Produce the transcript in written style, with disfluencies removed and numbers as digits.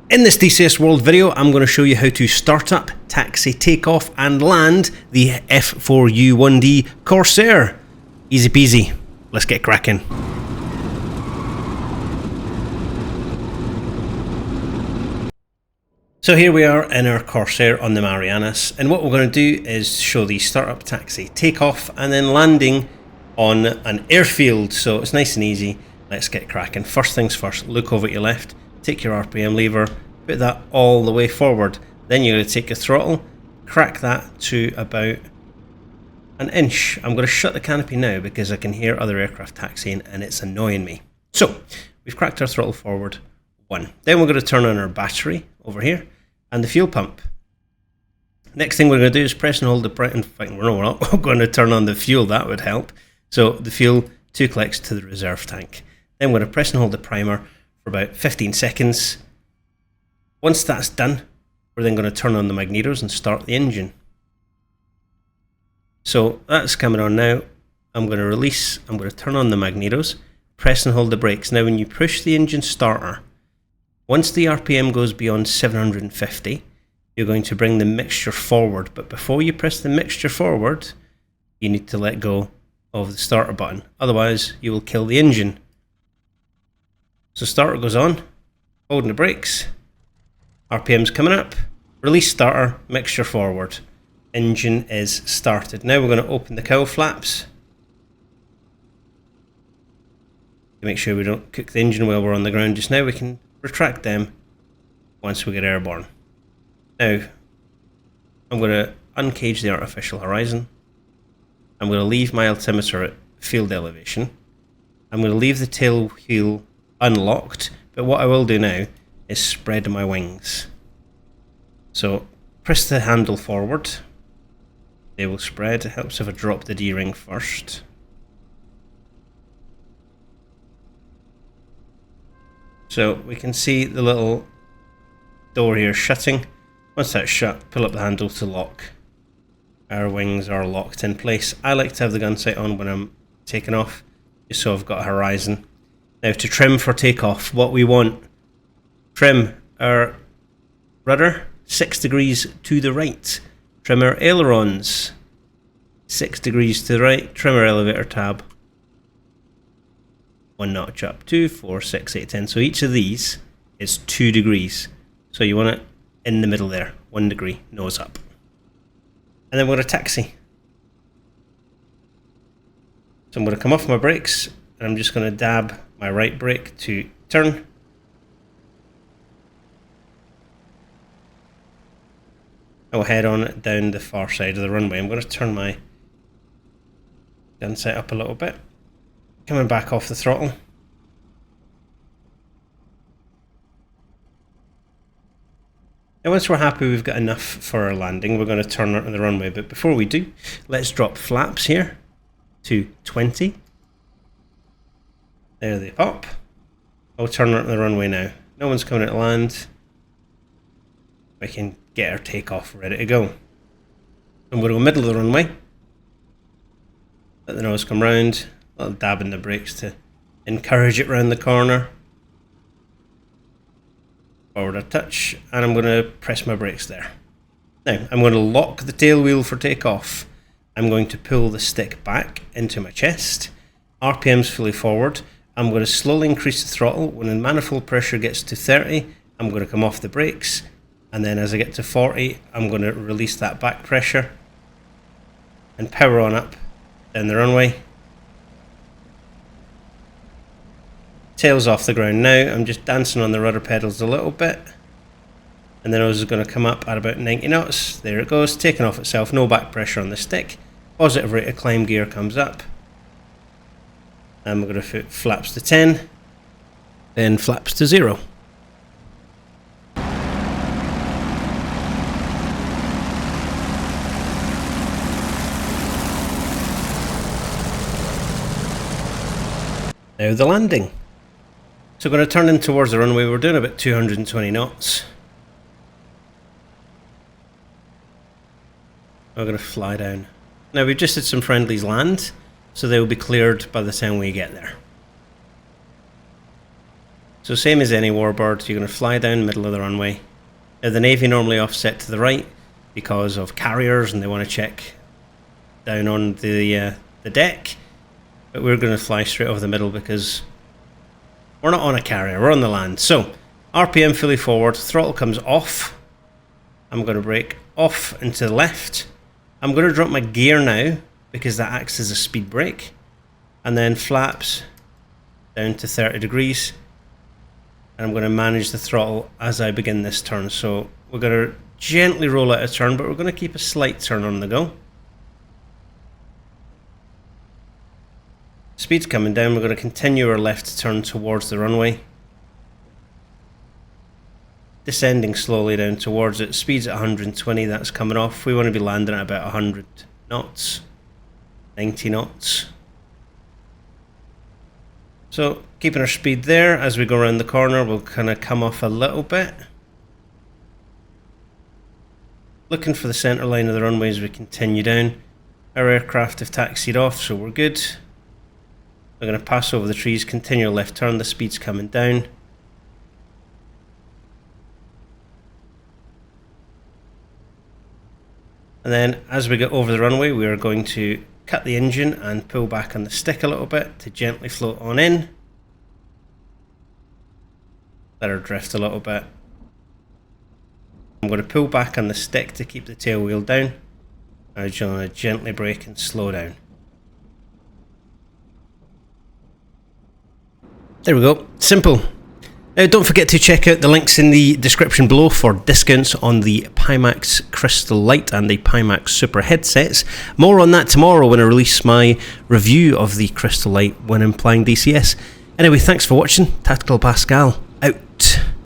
In this DCS World video, I'm going to show you how to start up, taxi, take off and land the F4U 1D Corsair. Easy peasy. Let's get cracking. So here we are in our Corsair on the Marianas, and what we're going to do is show the startup, taxi, takeoff and then landing on an airfield. So it's nice and easy. Let's get cracking. First things first, look over to your left, take your RPM lever, put that all the way forward. Then you're going to take your throttle, crack that to about an inch. I'm going to shut the canopy now because I can hear other aircraft taxiing and it's annoying me. So we've cracked our throttle forward, 1. Then we're going to turn on our battery over here and the fuel pump. Next thing we're going to do is press and hold the in fact, we're not going to turn on the fuel, that would help. So the fuel, 2 clicks to the reserve tank. Then we're going to press and hold the primer for about 15 seconds. Once that's done, we're then going to turn on the magnetos and start the engine. So that's coming on now. I'm going to release, I'm going to turn on the magnetos, press and hold the brakes. Now when you push the engine starter, once the RPM goes beyond 750, you're going to bring the mixture forward. But before you press the mixture forward, you need to let go of the starter button. Otherwise, you will kill the engine. So starter goes on, holding the brakes, RPM's coming up, release starter, mixture forward. Engine is started. Now we're going to open the cowl flaps to make sure we don't cook the engine while we're on the ground. Just now we can retract them once we get airborne. Now I'm going to uncage the artificial horizon. I'm going to leave my altimeter at field elevation. I'm going to leave the tail wheel unlocked, but what I will do now is spread my wings. So press the handle forward, they will spread. It helps if I drop the D-ring first. So we can see the little door here shutting. Once that's shut, pull up the handle to lock. Our wings are locked in place. I like to have the gun sight on when I'm taking off, just so I've got a horizon. Now to trim for takeoff, what we want, trim our rudder 6 degrees to the right. Trim our ailerons 6 degrees to the right. Trim our elevator tab 1 notch up, 2, 4, 6, 8, 10. So each of these is 2 degrees. So you want it in the middle there, 1 degree, nose up. And then we're going to taxi. So I'm going to come off my brakes and I'm just going to dab my right brake to turn. I'll head on down the far side of the runway. I'm going to turn my gun sight up a little bit. Coming back off the throttle. Now once we're happy we've got enough for our landing, we're going to turn onto the runway. But before we do, let's drop flaps here to 20. There they pop. I'll turn onto the runway now. No one's coming to land. We can get our takeoff ready to go. I'm going to go middle of the runway. Let the nose come round. A little dab in the brakes to encourage it round the corner. Forward a touch, and I'm going to press my brakes there. Now I'm going to lock the tail wheel for takeoff. I'm going to pull the stick back into my chest. RPM's fully forward. I'm going to slowly increase the throttle. When the manifold pressure gets to 30, I'm going to come off the brakes. And then as I get to 40, I'm going to release that back pressure and power on up down the runway. Tail's off the ground now. I'm just dancing on the rudder pedals a little bit. And the nose is going to come up at about 90 knots. There it goes, taking off itself, no back pressure on the stick. Positive rate of climb gear comes up. And we're going to put flaps to 10, then flaps to 0. Now the landing. So we're going to turn in towards the runway. We're doing about 220 knots. We're going to fly down. Now we've just had some friendlies land, so they will be cleared by the time we get there. So same as any warbird, you're going to fly down the middle of the runway. Now the Navy normally offset to the right because of carriers and they want to check down on the deck. But we're going to fly straight over the middle because we're not on a carrier, we're on the land. So RPM fully forward, throttle comes off. I'm going to brake off and to the left. I'm going to drop my gear now because that acts as a speed brake. And then flaps down to 30 degrees. And I'm going to manage the throttle as I begin this turn. So we're going to gently roll out a turn, but we're going to keep a slight turn on the go. Speed's coming down, we're going to continue our left turn towards the runway. Descending slowly down towards it, speed's at 120, that's coming off. We want to be landing at about 100 knots, 90 knots. So keeping our speed there, as we go around the corner we'll kind of come off a little bit. Looking for the centre line of the runway as we continue down. Our aircraft have taxied off, so we're good. We're going to pass over the trees, continue left turn, the speed's coming down. And then as we get over the runway, we are going to cut the engine and pull back on the stick a little bit to gently float on in. Let her drift a little bit. I'm going to pull back on the stick to keep the tail wheel down. I'm just going to gently brake and slow down. There we go, simple. Now don't forget to check out the links in the description below for discounts on the Pimax Crystal Light and the Pimax Super headsets. More on that tomorrow when I release my review of the Crystal Light when I'm playing DCS. Anyway, thanks for watching. Tactical Pascal, out.